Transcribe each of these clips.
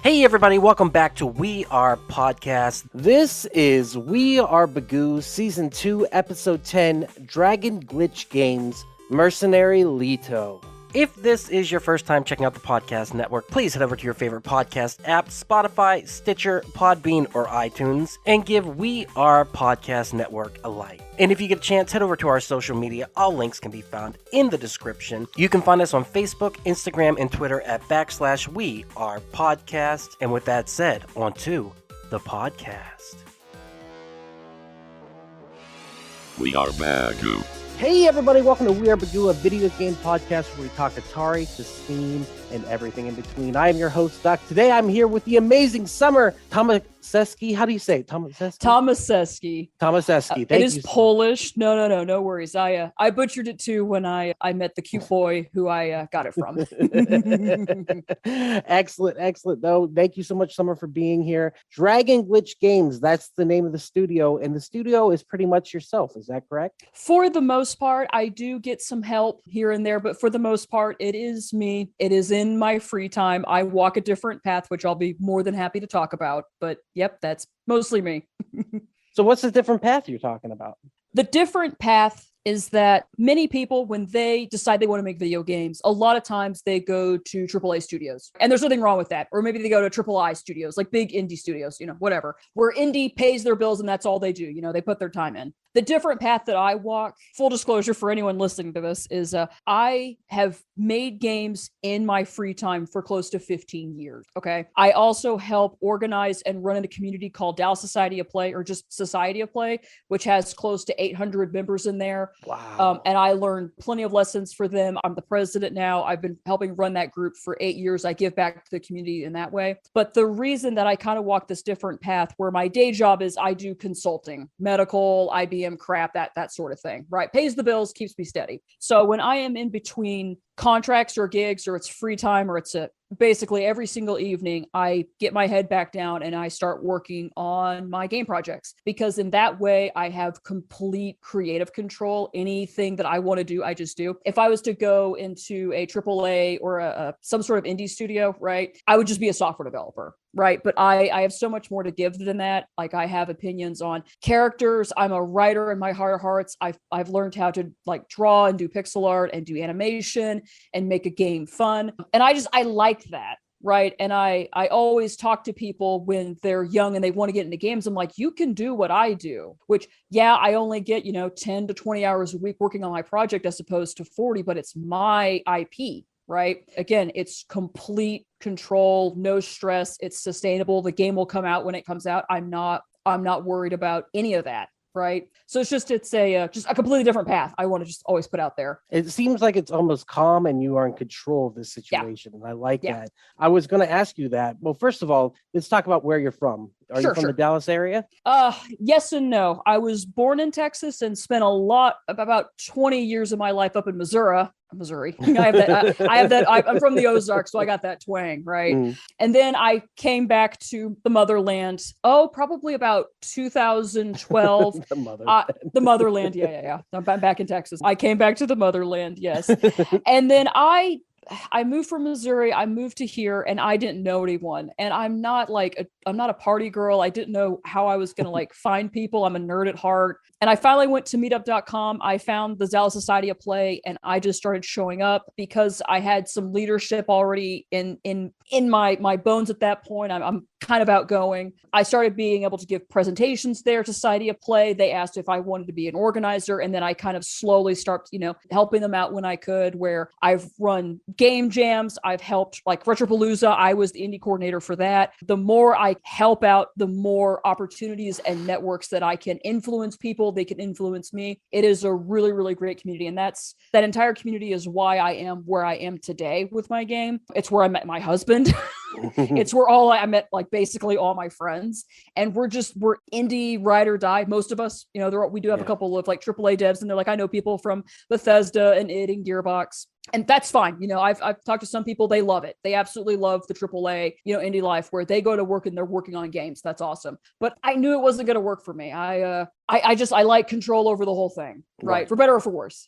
Hey everybody, welcome back to We Are Podcast. This is We Are Bagu Season 2, Episode 10, Dragon Glitch Games, Mercenary Leto. If this is your first time checking out the podcast network, please head over to your favorite podcast app, Spotify, Stitcher, Podbean, or iTunes, and give We Are Podcast Network a like. And if you get a chance, head over to our social media. All links can be found in the description. You can find us on Facebook, Instagram, and Twitter at /We Are Podcast. And with that said, on to the podcast. We Are Bagu. Hey everybody, welcome to We Are Bagu, a video game podcast where we talk Atari to Steam and everything in between. I am your host, Doc. Today I'm here with the amazing Summer Tomaseski. How do you say it? Tomaseski? Tomaseski. It is Polish. No worries. I butchered it too when I met the cute boy who I got it from. Excellent. No, thank you so much, Summer, for being here. Dragon Glitch Games, that's the name of the studio, and the studio is pretty much yourself. Is that correct? For the most part, I do get some help here and there, but for the most part, it is me. It is in my free time. I walk a different path, which I'll be more than happy to talk about. But yep, that's mostly me. So what's the different path you're talking about? The different path is that many people, when they decide they want to make video games, a lot of times they go to AAA studios. And there's nothing wrong with that. Or maybe they go to AAA studios, like big indie studios, whatever, where indie pays their bills and that's all they do. They put their time in. The different path that I walk, full disclosure for anyone listening to this, is I have made games in my free time for close to 15 years. Okay. I also help organize and run a community called Dallas Society of Play, or just Society of Play, which has close to 800 members in there. Wow. And I learned plenty of lessons for them. I'm the president now. I've been helping run that group for 8 years. I give back to the community in that way. But the reason that I kind of walk this different path, where my day job is I do consulting, medical, IBM crap, that sort of thing, right? Pays the bills, keeps me steady. So when I am in between contracts or gigs, or it's free time, or it's basically every single evening, I get my head back down and I start working on my game projects, because in that way I have complete creative control. Anything that I want to do, I just do. If I was to go into a AAA or some sort of indie studio, right, I would just be a software developer, right? But I have so much more to give than that. Like, I have opinions on characters. I'm a writer in my heart of hearts. I've learned how to like draw and do pixel art and do animation and make a game fun. And I like that. Right. And I always talk to people when they're young and they want to get into games. I'm like, you can do what I do, which, yeah, I only get, 10 to 20 hours a week working on my project as opposed to 40, but it's my IP. Right. Again, it's complete control, no stress. It's sustainable. The game will come out when it comes out. I'm not worried about any of that. Right. So it's just a completely different path. I want to just always put out there. It seems like it's almost calm and you are in control of this situation. Yeah. And I like that. I was going to ask you that. Well, first of all, let's talk about where you're from. Are you from the Dallas area? Yes and no. I was born in Texas and spent about 20 years of my life up in Missouri. I have that. I'm from the Ozarks, so I got that twang, right? Mm. And then I came back to the motherland. Probably about 2012. The motherland. Yeah. I'm back in Texas. I came back to the motherland. Yes. And then I moved from Missouri. I moved to here and I didn't know anyone. And I'm not a party girl. I didn't know how I was going to find people. I'm a nerd at heart. And I finally went to meetup.com. I found the Dallas Society of Play and I just started showing up because I had some leadership already in my bones at that point. I'm kind of outgoing. I started being able to give presentations there to Society of Play. They asked if I wanted to be an organizer. And then I kind of slowly start, helping them out when I could, where I've run game jams. I've helped Retropalooza. I was the indie coordinator for that. The more I help out, the more opportunities and networks that I can influence people. They can influence me. It is a really, really great community. And that entire community is why I am where I am today with my game. It's where I met my husband. It's where I met basically all my friends, and we're indie ride or die. Most of us, we do have a couple of AAA devs, and they're I know people from Bethesda and id and Gearbox. And that's fine. I've talked to some people, they love it. They absolutely love the AAA, indie life, where they go to work and they're working on games. That's awesome. But I knew it wasn't going to work for me. I like control over the whole thing, right? For better or for worse.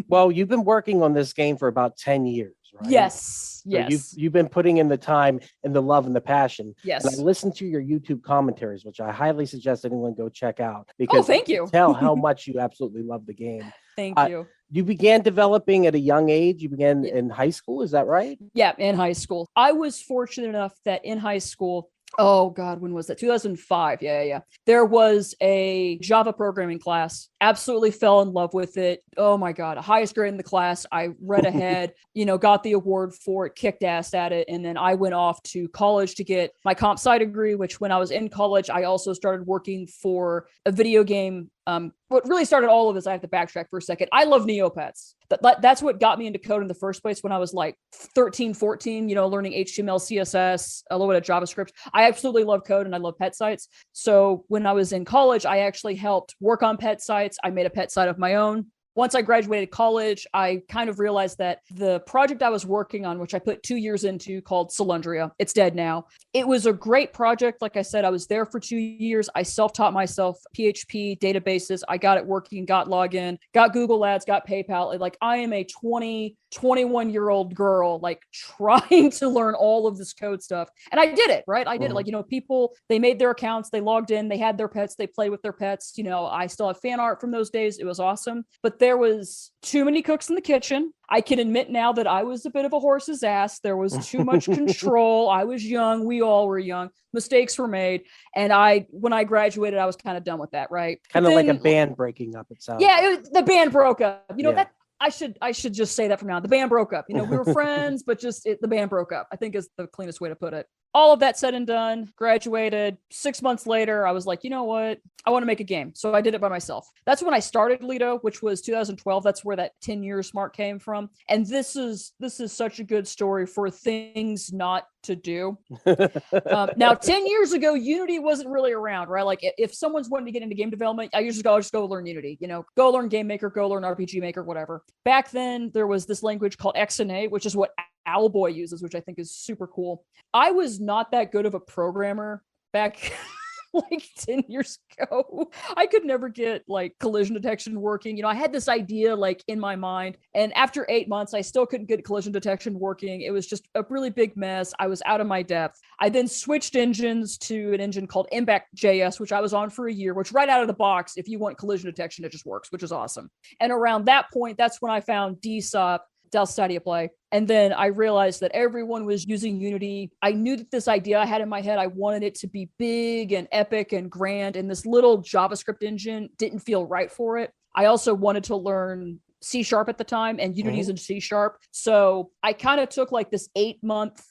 Well, you've been working on this game for about 10 years, right? Yes. So Yes. you've been putting in the time and the love and the passion. Yes. And I listened to your YouTube commentaries, which I highly suggest anyone go check out Oh, because thank you you. can tell how much you absolutely love the game. Thank you. You began developing at a young age. You began Yeah. in high school. Is that right? Yeah, in high school. I was fortunate enough that in high school, oh God, when was that? 2005. Yeah. There was a Java programming class. Absolutely fell in love with it. Oh my God, highest grade in the class. I read ahead, got the award for it, kicked ass at it. And then I went off to college to get my comp sci degree, which when I was in college, I also started working for a video game. What really started all of this, I have to backtrack for a second. I love Neopets. That's what got me into code in the first place when I was like 13, 14, learning HTML, CSS, a little bit of JavaScript. I absolutely love code and I love pet sites. So when I was in college, I actually helped work on pet sites. I made a pet site of my own. Once I graduated college, I kind of realized that the project I was working on, which I put 2 years into, called Solundria, it's dead now. It was a great project. Like I said, I was there for 2 years. I self-taught myself PHP databases. I got it working, got login, got Google Ads, got PayPal. Like I am a 21-year-old girl, like trying to learn all of this code stuff. And I did it, right? I did it. Like, people, they made their accounts, they logged in, they had their pets, they played with their pets. I still have fan art from those days. It was awesome. But there was too many cooks in the kitchen. I can admit now that I was a bit of a horse's ass. There was too much control. I was young. We all were young. Mistakes were made. And when I graduated, I was kind of done with that, right? Kind of like a band breaking up, it sounds. Yeah, the band broke up. That I should just say that from now on. The band broke up. We were friends, but the band broke up, I think is the cleanest way to put it. All of that said and done, graduated. 6 months later, I was like, you know what? I want to make a game. So I did it by myself. That's when I started Leto, which was 2012. That's where that 10 years mark came from. And this is such a good story for things not to do. Now, 10 years ago, Unity wasn't really around, right? Like if someone's wanting to get into game development, I usually go, just go learn Unity, go learn Game Maker, go learn RPG Maker, whatever. Back then, there was this language called XNA, which is what Owlboy uses, which I think is super cool. I was not that good of a programmer back like 10 years ago. I could never get like collision detection working. I had this idea like in my mind, and after 8 months, I still couldn't get collision detection working. It was just a really big mess. I was out of my depth. I then switched engines to an engine called Impact.js, which I was on for a year, which right out of the box, if you want collision detection, it just works, which is awesome. And around that point, that's when I found DSOP, Dell Stadia Play. And then I realized that everyone was using Unity. I knew that this idea I had in my head, I wanted it to be big and epic and grand. And this little JavaScript engine didn't feel right for it. I also wanted to learn C# at the time, and Unity's in C#. So I kind of took like this 8-month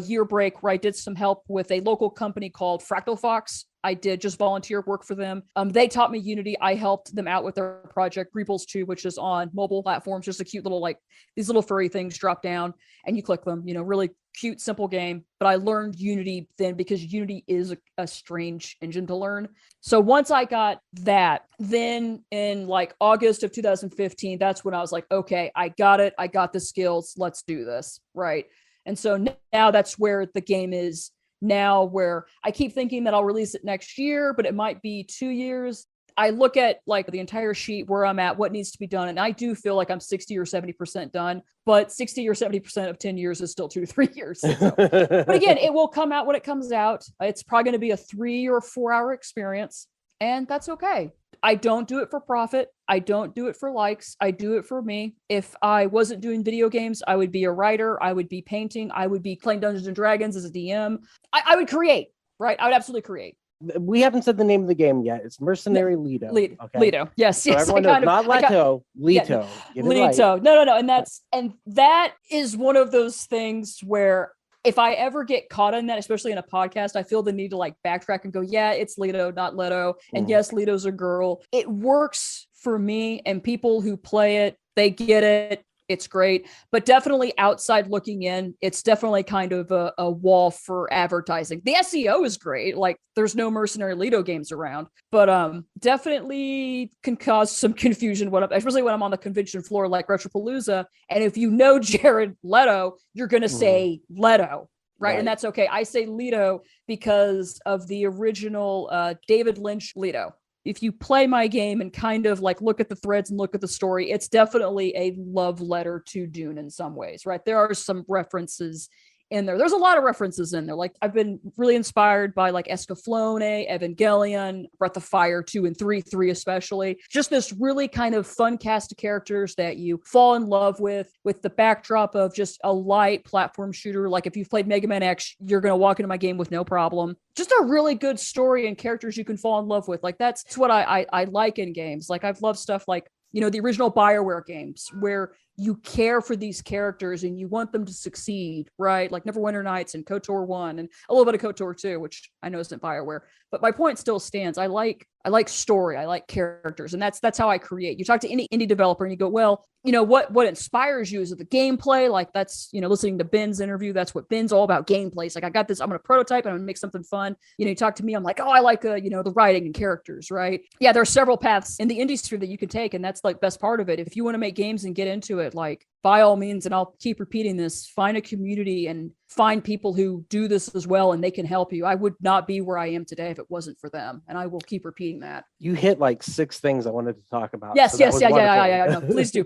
year break where I did some help with a local company called Fractal Fox. I did just volunteer work for them. They taught me Unity. I helped them out with their project Greebles 2, which is on mobile platforms. Just a cute little, like these little furry things drop down and you click them, really cute, simple game. But I learned Unity then because Unity is a strange engine to learn. So once I got that, then in like August of 2015, that's when I was like, okay, I got it. I got the skills. Let's do this. Right. And so now that's where the game is now, where I keep thinking that I'll release it next year, but it might be 2 years. I look at like the entire sheet where I'm at, what needs to be done. And I do feel like I'm 60 or 70% done, but 60 or 70% of 10 years is still 2 to 3 years. So. But again, it will come out when it comes out. It's probably going to be a 3 or 4 hour experience, and that's okay. I don't do it for profit. I don't do it for likes. I do it for me. If I wasn't doing video games, I would be a writer. I would be painting. I would be playing Dungeons and Dragons as a DM. I would create, right? I would absolutely create. We haven't said the name of the game yet. It's Mercenary Leto. Okay? Leto. Yes. So everyone knows, not Leto, Leto. Yeah, Leto. Right. No. And that is one of those things where if I ever get caught in that, especially in a podcast, I feel the need to like backtrack and go, yeah, it's Leto, not Leto. And yes, Leto's a girl. It works for me, and people who play it, they get it. It's great. But definitely outside looking in, it's definitely kind of a wall for advertising. The SEO is great. Like there's no Mercenary Leto games around, but definitely can cause some confusion, especially when I'm on the convention floor like Retropalooza. And if you know Jared Leto, you're going to say Leto. Right. And that's okay. I say Leto because of the original David Lynch Leto. if you play my game and kind of like look at the threads and look at the story, it's definitely a love letter to Dune in some ways, right? There are some references in there. There's a lot of references in there. Like I've been really inspired by like Escaflowne, Evangelion, Breath of Fire 2 and 3 especially. Just this really kind of fun cast of characters that you fall in love with the backdrop of just a light platform shooter. Like if you've played Mega Man X, you're going to walk into my game with no problem. Just a really good story and characters you can fall in love with. Like that's what I like in games. Like I've loved stuff like, you know, the original BioWare games where you care for these characters and you want them to succeed, right? Like Neverwinter Nights and KOTOR 1 and a little bit of KOTOR 2, which I know isn't BioWare. But my point still stands. I like story. I like characters. And that's how I create. You talk to any indie developer and you go, well, you know, what inspires you? Is it the gameplay? Like that's, you know, listening to Ben's interview, that's what Ben's all about, gameplay. It's like, I got this, I'm going to prototype and I'm going to make something fun. You know, you talk to me, I'm like, oh, I like, you know, the writing and characters, right? Yeah, there are several paths in the indie sphere that you can take. And that's like best part of it. If you want to make games and get into it, like by all means, and I'll keep repeating this, find a community and find people who do this as well and they can help you. I would not be where I am today if it wasn't for them. And I will keep repeating that. You hit like 6 things I wanted to talk about. Yes, so yeah. No, please do.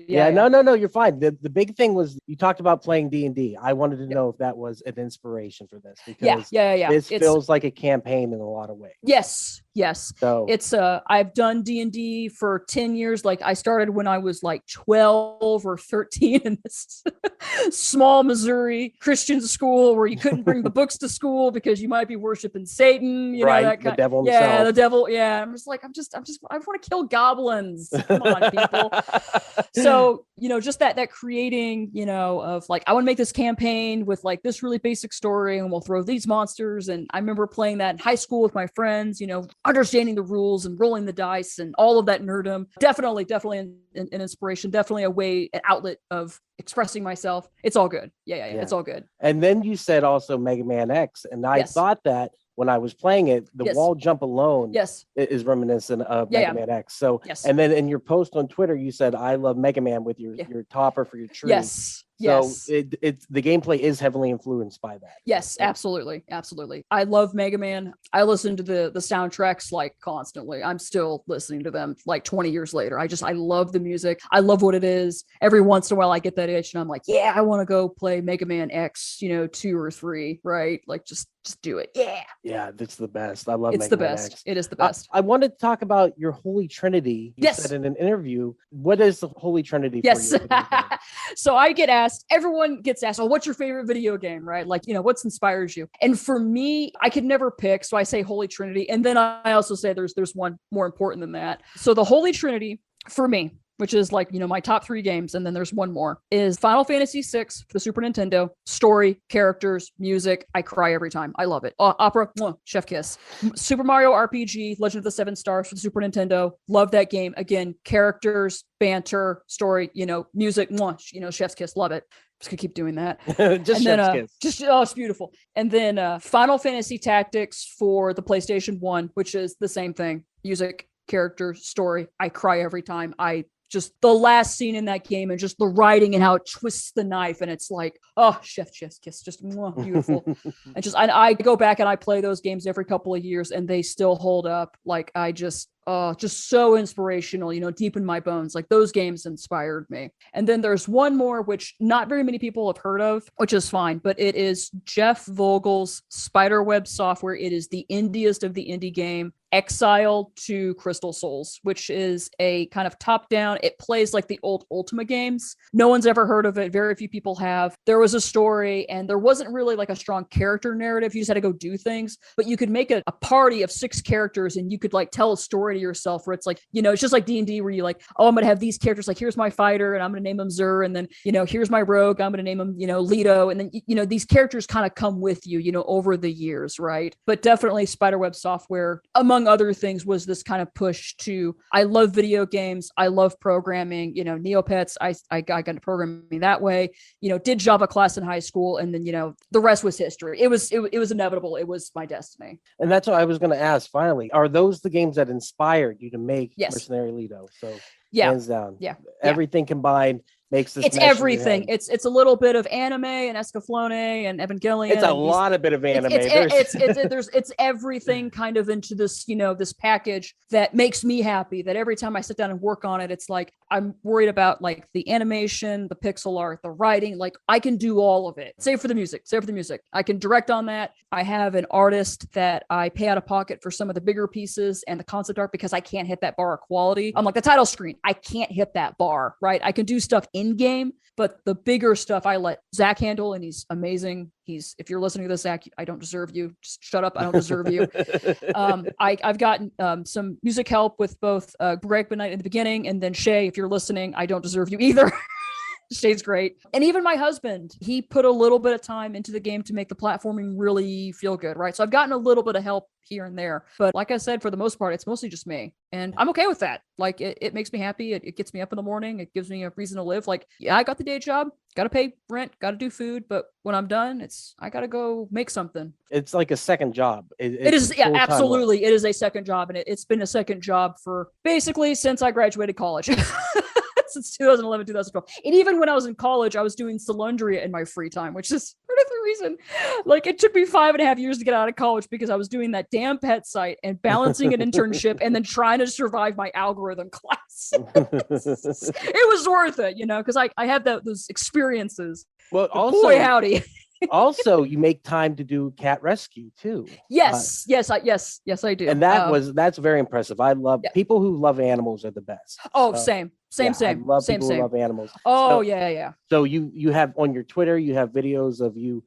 Yeah, no, you're fine. The big thing was you talked about playing D&D. I wanted to know if that was an inspiration for this because this feels like a campaign in a lot of ways. Yes. So it's I've done D&D for 10 years. Like I started when I was like 12 or 13 in this small Missouri Christian school where you couldn't bring the books to school because you might be worshiping Satan, you know, that kind. The devil himself. Yeah, the devil. Yeah. I'm just I want to kill goblins. Come on, people. So, you know, just that creating, you know, of like, I want to make this campaign with like this really basic story and we'll throw these monsters. And I remember playing that in high school with my friends, you know, understanding the rules and rolling the dice and all of that nerdom. Definitely an inspiration, definitely an outlet of expressing myself. It's all good. Yeah. It's all good. And then you said also Mega Man X. And I thought that when I was playing it, the wall jump alone is reminiscent of Mega Man X. So, and then in your post on Twitter, you said, I love Mega Man with your topper for your tree. So it's the gameplay is heavily influenced by that. Yes, absolutely. I love Mega Man. I listen to the soundtracks like constantly. I'm still listening to them like 20 years later. I love the music. I love what it is. Every once in a while I get that itch and I'm like, yeah, I want to go play Mega Man X, you know, 2 or 3, right? Like just do it. Yeah, that's the best. I love it's Mega the Man best. X. It is the best. I wanted to talk about your Holy Trinity. You said in an interview, what is the Holy Trinity for you? So I get asked, everyone gets asked, oh, what's your favorite video game, right? Like, you know, what's inspires you? And for me, I could never pick. So I say Holy Trinity. And then I also say there's one more important than that. So the Holy Trinity for me, which is like, you know, my top 3 games. And then there's one more is Final Fantasy VI for the Super Nintendo. Story, characters, music. I cry every time. I love it. Opera, chef kiss. Super Mario RPG, Legend of the Seven Stars for the Super Nintendo. Love that game. Again, characters, banter, story, you know, music, you know, chef's kiss. Love it. Just gonna keep doing that. It's beautiful. And then Final Fantasy Tactics for the PlayStation 1, which is the same thing. Music, character, story. I cry every time. Just the last scene in that game and just the writing and how it twists the knife and it's like, oh, chef's kiss, just beautiful. And I go back and I play those games every couple of years and they still hold up. Like just so inspirational, you know, deep in my bones. Like those games inspired me. And then there's one more, which not very many people have heard of, which is fine, but it is Jeff Vogel's Spiderweb Software. It is the indiest of the indie game, Exile to Crystal Souls, which is a kind of top down. It plays like the old Ultima games. No one's ever heard of it. Very few people have. There was a story and there wasn't really like a strong character narrative. You just had to go do things, but you could make a party of 6 characters and you could like tell a story to yourself where it's like, you know, it's just like D&D where you like, oh, I'm going to have these characters. Like, here's my fighter and I'm going to name him Zur. And then, you know, here's my rogue. I'm going to name him, you know, Leto. And then, you know, these characters kind of come with you, you know, over the years. Right. But definitely Spiderweb Software, among other things, was this kind of push to, I love video games. I love programming, you know, Neopets. I got into programming that way, you know, did Java class in high school. And then, you know, the rest was history. It was inevitable. It was my destiny. And that's what I was going to ask. Finally, are those the games that inspired you to make Mercenary Leto? So hands down, everything combined. makes this. It's everything. It's a little bit of anime and Escaflowne and Evangelion. It's a lot of bit of anime. It's everything kind of into this, this package that makes me happy. That every time I sit down and work on it, it's like I'm worried about like the animation, the pixel art, the writing. Like I can do all of it, save for the music. I can direct on that. I have an artist that I pay out of pocket for some of the bigger pieces and the concept art because I can't hit that bar of quality. I'm like the title screen. I can't hit that bar, right? I can do stuff in game, but the bigger stuff I let Zach handle, and he's amazing. If you're listening to this, Zach, I don't deserve you. Just shut up. I don't deserve you. I've gotten some music help with both Greg Benight in the beginning, and then Shay, if you're listening, I don't deserve you either. Shay's great. And even my husband, he put a little bit of time into the game to make the platforming really feel good, right? So I've gotten a little bit of help here and there. But like I said, for the most part, it's mostly just me. And I'm okay with that. Like it makes me happy. It gets me up in the morning. It gives me a reason to live. Like, yeah, I got the day job, got to pay rent, got to do food. But when I'm done, I got to go make something. It's like a second job. It is. Yeah, absolutely. It is a second job. And it's been a second job for basically since I graduated college. Since 2011, 2012. And even when I was in college, I was doing Salundria in my free time, which is part of the reason. Like it took me 5.5 years to get out of college because I was doing that damn pet site and balancing an internship and then trying to survive my algorithm class. It was worth it, because I had those experiences. Well, also, boy, howdy. Also, you make time to do cat rescue too. Yes, I do. And that's very impressive. I love people who love animals are the best. Oh, same. I love people who love animals. Oh, yeah. So you have on your Twitter, you have videos of you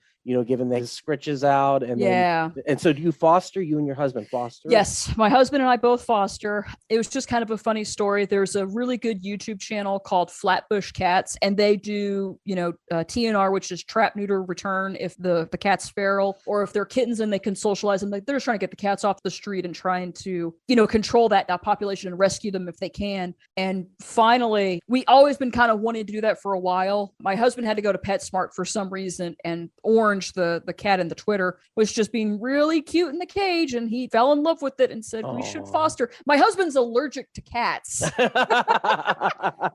giving the scritches out, and and so do you foster? You and your husband foster? Yes, my husband and I both foster. It was just kind of a funny story. There's a really good YouTube channel called Flatbush Cats, and they do TNR, which is trap, neuter, return if the cat's feral, or if they're kittens and they can socialize them. Like they're just trying to get the cats off the street and trying to control that population and rescue them if they can. And finally, we always been kind of wanting to do that for a while. My husband had to go to PetSmart for some reason, and Orange, the cat in the Twitter, was just being really cute in the cage, and he fell in love with it and said, we should foster. My husband's allergic to cats.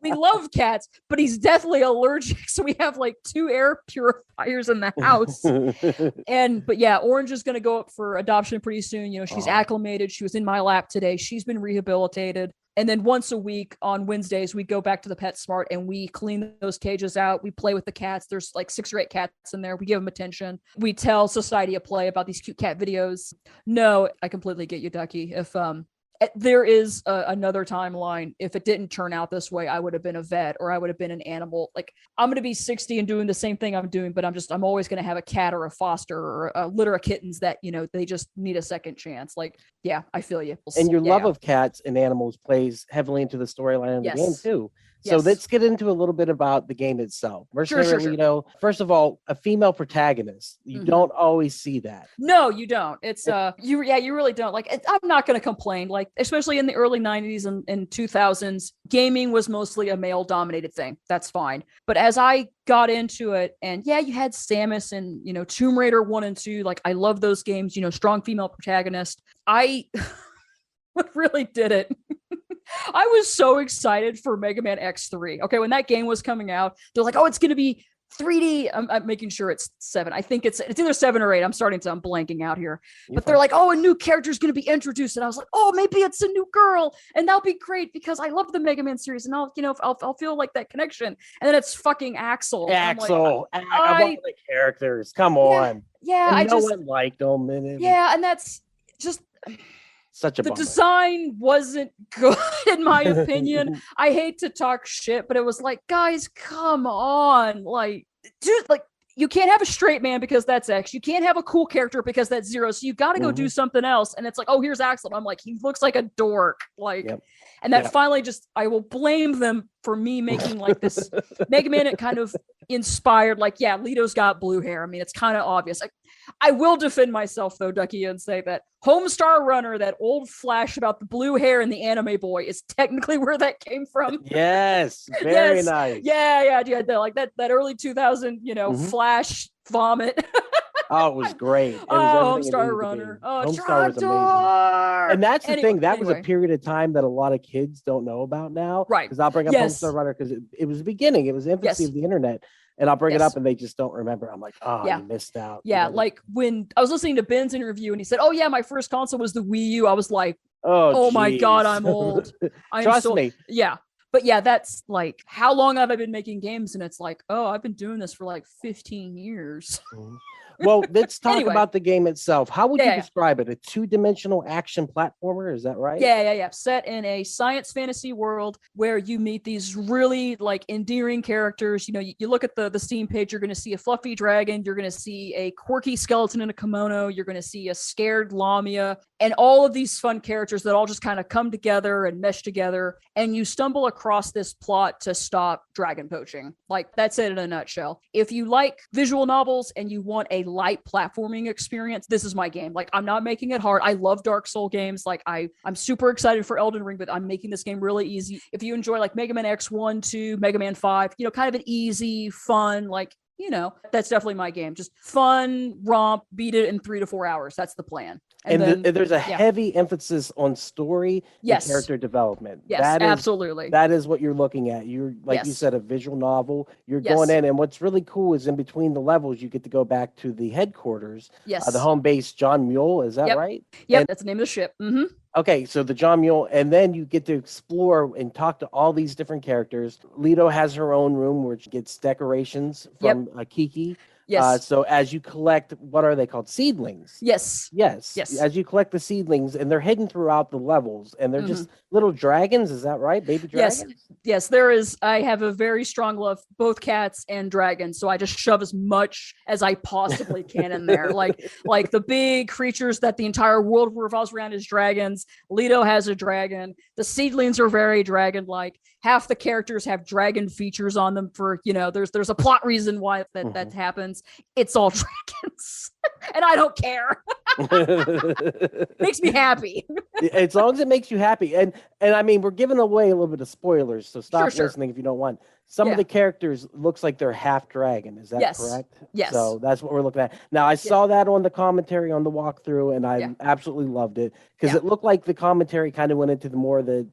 We love cats, but he's deathly allergic. So we have like 2 air purifiers in the house. But yeah, Orange is going to go up for adoption pretty soon. She's acclimated. She was in my lap today. She's been rehabilitated. And then once a week on Wednesdays, we go back to the PetSmart and we clean those cages out. We play with the cats. There's like 6 or 8 cats in there. We give them attention. We tell Society of Play about these cute cat videos. No, I completely get you, Ducky. If there is another timeline, if it didn't turn out this way, I would have been a vet or I would have been an animal. Like I'm going to be 60 and doing the same thing I'm doing, but I'm always going to have a cat or a foster or a litter of kittens that, they just need a second chance. Like, yeah, I feel you. And your love of cats and animals plays heavily into the storyline of the game too. So let's get into a little bit about the game itself. Mercenary Leto, first of all, a female protagonist. You don't always see that. No, you don't. It's you really don't. Like I'm not going to complain. Like especially in the early 90s and 2000s, gaming was mostly a male dominated thing. That's fine. But as I got into it, and you had Samus and Tomb Raider 1 and 2. Like I love those games. Strong female protagonist. What really did it. I was so excited for Mega Man X3. Okay, when that game was coming out, they're like, "Oh, it's going to be 3D." I'm making sure it's 7. I think it's either 7 or 8. I'm blanking out here. But they're like, "Oh, a new character is going to be introduced," and I was like, "Oh, maybe it's a new girl," and that'll be great because I love the Mega Man series, and I'll feel like that connection. And then it's fucking Axel. Axel, like, I the characters. Come on. Yeah, and no one liked them. And that's just. Such a the bummer. Design wasn't good in my opinion. I hate to talk shit, but it was like, guys, come on. Like, dude, like you can't have a straight man because that's X. You can't have a cool character because that's 0. So you got to go do something else. And it's like, oh, here's Axel. I'm like, he looks like a dork. Like, and that finally I will blame them for me making like this Mega Man. It kind of inspired, like, Leto's got blue hair. I mean, it's kind of obvious. I will defend myself though, Ducky, and say that Homestar Runner, that old flash about the blue hair and the anime boy, is technically where that came from. Yes, very nice. Yeah. Like that early 2000, Flash vomit. Oh, it was great. It was Oh, everything it Homestar needed to Runner. be. Oh, Homestar was amazing. Sharptor! And that's the thing. That was a Anyway. period of time that a lot of kids don't know about now. Right. Because I'll bring up Yes. Homestar Runner because it was the beginning. It was the infancy Yes. of the internet. And I'll bring it Yes. up and they just don't remember. I'm like, oh, Yeah. you missed out. Yeah, You know, like when I was listening to Ben's interview and he said, "Oh yeah, my first console was the Wii U." I was like, "Oh my God, I'm old." Trust me. Yeah. But yeah, that's like, how long have I been making games? And it's like, oh, I've been doing this for like 15 years. Well, let's talk Anyway. about the game itself. How would you Yeah. describe it? A two-dimensional action platformer? Is that right? Yeah. Set in a science fantasy world where you meet these really like endearing characters. You know, you look at the Steam page, you're going to see a fluffy dragon, you're going to see a quirky skeleton in a kimono, you're going to see a scared Lamia, and all of these fun characters that all just kind of come together and mesh together. And you stumble across this plot to stop dragon poaching. Like, that's it in a nutshell. If you like visual novels and you want a light platforming experience, this is my game. Like, I'm not making it hard. I love Dark Soul games. Like, I'm super excited for Elden Ring, but I'm making this game really easy. If you enjoy like Mega Man X1, 2, Mega Man 5, you know, kind of an easy, fun, like, you know, that's definitely my game. Just fun, romp, beat it in 3 to 4 hours. That's the plan. And then, there's a heavy emphasis on story and Yes. character development. Yes, absolutely. That is what you're looking at. You're, like you Yes. said, a visual novel. You're Yes. going in, and what's really cool is in between the levels, you get to go back to the headquarters, Yes. the home base, John Mule. Is that Yep. right? Yep, And- that's the name of the ship. Mm-hmm. Okay, so the John Mule, and then you get to explore and talk to all these different characters. Leto has her own room where she gets decorations from Kiki. Yes. So as you collect, what are they called? Seedlings. Yes. Yes. Yes. As you collect the seedlings, and they're hidden throughout the levels, and they're just little dragons. Is that right? Baby Yes. dragons? Yes, there is. I have a very strong love for both cats and dragons, so I just shove as much as I possibly can in there. Like the big creatures that the entire world revolves around is dragons. Leto has a dragon. The seedlings are very dragon-like. Half the characters have dragon features on them for, you know, there's a plot reason why that happens. It's all dragons. And I don't care. Makes me happy. As long as it makes you happy. And I mean, we're giving away a little bit of spoilers, so stop Sure. listening if you don't want. Some of the characters looks like they're half dragon. Is that correct? Yes. So that's what we're looking at. Now, I saw that on the commentary on the walkthrough, and I absolutely loved it because it looked like the commentary kind of went into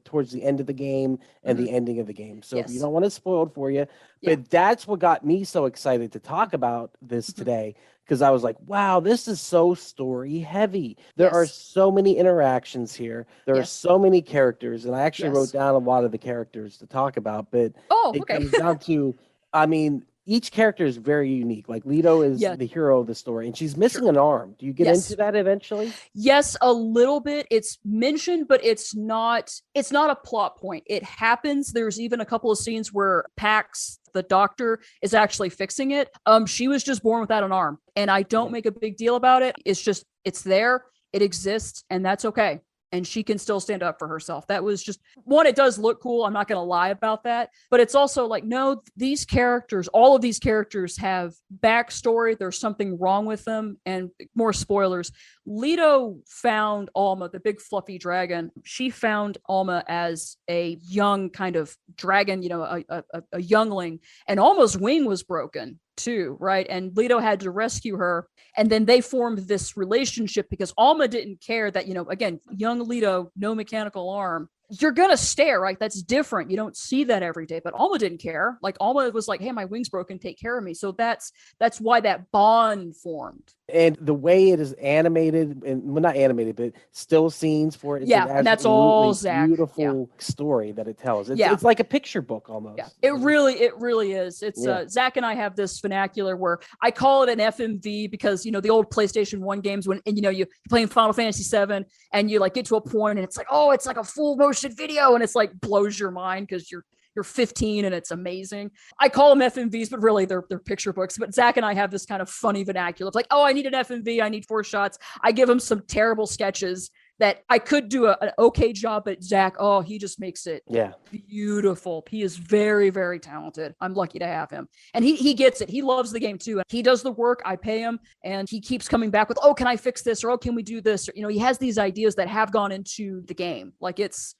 towards the end of the game and the ending of the game. So if you don't want it spoiled for you, but that's what got me so excited to talk about this today. Because I was like, wow, this is so story heavy. There are so many interactions here. There are so many characters. And I actually wrote down a lot of the characters to talk about. But it comes down to, I mean, each character is very unique. Like Leto is the hero of the story, and she's missing an arm. Do you get into that eventually? Yes, a little bit. It's mentioned, but it's not a plot point. It happens. There's even a couple of scenes where Pax, the doctor, is actually fixing it. She was just born without an arm, and I don't make a big deal about it. It's there, it exists, and that's okay. And she can still stand up for herself. That was just one. It does look cool. I'm not going to lie about that. But it's also like, no, these characters, all of these characters have backstory. There's something wrong with them. And more spoilers. Leto found Alma, the big fluffy dragon. She found Alma as a young kind of dragon, you know, a youngling. And Alma's wing was broken too, right? And Leto had to rescue her. And then they formed this relationship because Alma didn't care that, you know, again, young Leto, no mechanical arm. You're going to stare, right? That's different. You don't see that every day, but Alma didn't care. Like Alma was like, hey, my wing's broken, take care of me. So that's why that bond formed. And the way it is animated, and well, not animated, but still scenes for it. It's an and that's all Zach. Beautiful story that it tells. It's like a picture book almost. Yeah, it really is. It's Zach and I have this vernacular where I call it an FMV because, you know, the old PlayStation 1 games when, and, you know, you're playing Final Fantasy 7 and you like get to a point and it's like, oh, it's like a full motion video, and it's like blows your mind because you're 15 and it's amazing. I call them FMVs, but really they're picture books. But Zach and I have this kind of funny vernacular. It's like, oh, I need an FMV. I need 4 shots. I give him some terrible sketches that I could do an okay job, but Zach, oh, he just makes it beautiful. He is very, very talented. I'm lucky to have him. And he gets it. He loves the game too. He does the work. I pay him and he keeps coming back with, oh, can I fix this? Or, oh, can we do this? Or, you know, he has these ideas that have gone into the game. Like it's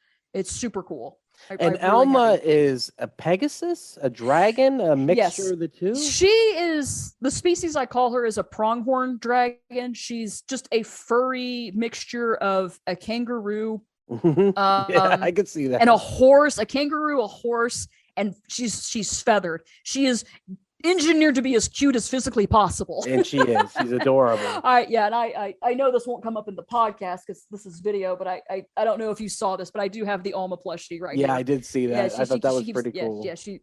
super cool. And I really Alma haven't. is a Pegasus, a dragon, a mixture Yes. of the two. She is the species I call her is a pronghorn dragon. She's just a furry mixture of a kangaroo, Yeah, I could see that. and a horse, a kangaroo, a horse, and she's feathered. She is engineered to be as cute as physically possible. And she is. She's adorable. I know this won't come up in the podcast because this is video, but I don't know if you saw this, but I do have the Alma plushie right here. Yeah, I did see that. I thought that was pretty cool. She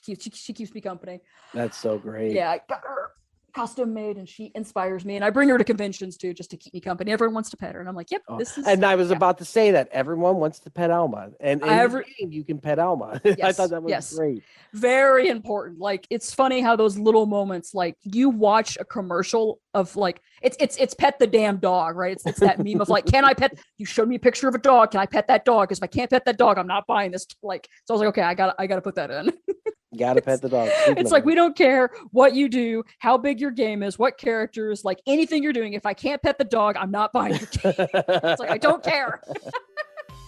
keeps me company. That's so great. Yeah, I got her custom made, and she inspires me, and I bring her to conventions too, just to keep me company. Everyone wants to pet her, and I'm like, yep, this is. And I was about to say that everyone wants to pet Alma, and in the game you can pet Alma. I thought that was great. Very important. Like, it's funny how those little moments, like you watch a commercial of like it's pet the damn dog, right? It's that meme of like, can I pet? You showed me a picture of a dog. Can I pet that dog? Because if I can't pet that dog, I'm not buying this. Like, so I was like, okay, I gotta put that in. Gotta pet the dog. It's like, we don't care what you do, how big your game is, what characters, like anything you're doing. If I can't pet the dog, I'm not buying your game. It's like, I don't care.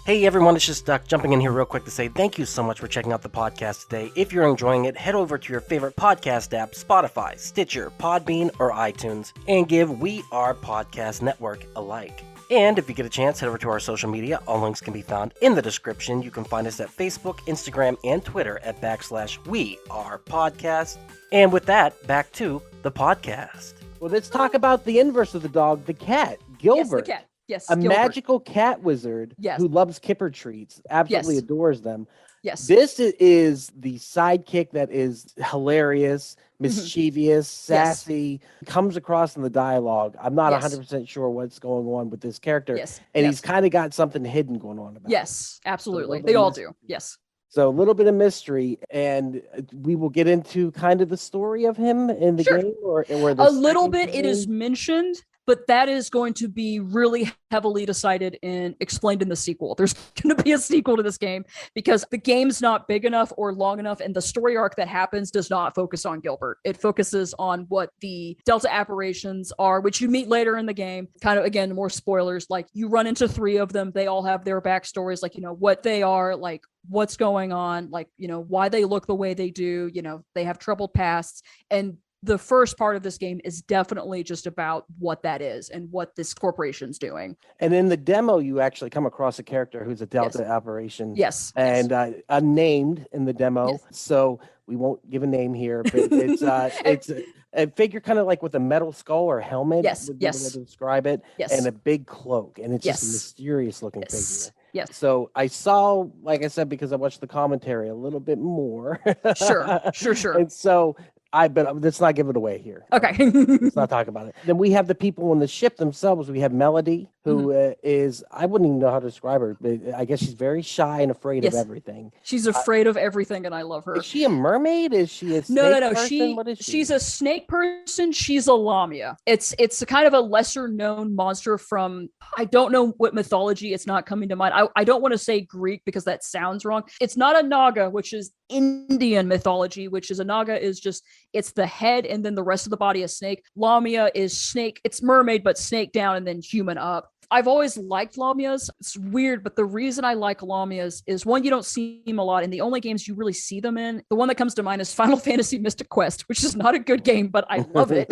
Hey everyone, it's just Duck jumping in here real quick to say thank you so much for checking out the podcast today. If you're enjoying it, head over to your favorite podcast app, Spotify, Stitcher, Podbean, or iTunes, and give We Are Podcast Network a like. And if you get a chance, head over to our social media. All links can be found in the description. You can find us at Facebook, Instagram, and Twitter at /We Are Podcast. And with that, back to the podcast. Well, let's talk about the inverse of the dog, the cat, Gilbert. Yes, the cat. Yes, a Gilbert. magical cat wizard who loves Kipper treats, absolutely adores them. Yes. This is the sidekick that is hilarious, mischievous, sassy, comes across in the dialogue. I'm not 100% sure what's going on with this character. And he's kind of got something hidden going on about him. Yes, absolutely. They all do. Yes. So a little bit of mystery, and we will get into kind of the story of him in the game, or a little bit. It is mentioned, but that is going to be really heavily decided and explained in the sequel. There's going to be a sequel to this game because the game's not big enough or long enough, and the story arc that happens does not focus on Gilbert. It focuses on what the Delta aberrations are, which you meet later in the game. Kind of, again, more spoilers. Like, you run into 3 of them. They all have their backstories, like, what they are, like, what's going on, like, why they look the way they do, they have troubled pasts. And the first part of this game is definitely just about what that is and what this corporation's doing. And in the demo, you actually come across a character who's a Delta aberration. Yes. And unnamed in the demo. Yes. So we won't give a name here, but it's a figure kind of like with a metal skull or helmet. Yes. Would be the way to describe it. Yes. And a big cloak. And it's just a mysterious looking figure. Yes. So I saw, like I said, because I watched the commentary a little bit more. Sure. And so but let's not give it away here. Okay. Let's not talk about it. Then we have the people on the ship themselves. We have Melody, who is, I wouldn't even know how to describe her, but I guess she's very shy and afraid of everything. She's afraid of everything, and I love her. Is she a mermaid? Is she a snake No. person? What is she? She's a snake person. She's a lamia. It's a kind of a lesser known monster from, I don't know what mythology. It's not coming to mind. I don't want to say Greek because that sounds wrong. It's not a naga, which is Indian mythology, which is a naga is just, it's the head and then the rest of the body is snake. Lamia is snake. It's mermaid, but snake down and then human up. I've always liked Lamias. It's weird, but the reason I like Lamias is, one, you don't see them a lot, and the only games you really see them in, the one that comes to mind is Final Fantasy Mystic Quest, which is not a good game, but I love it.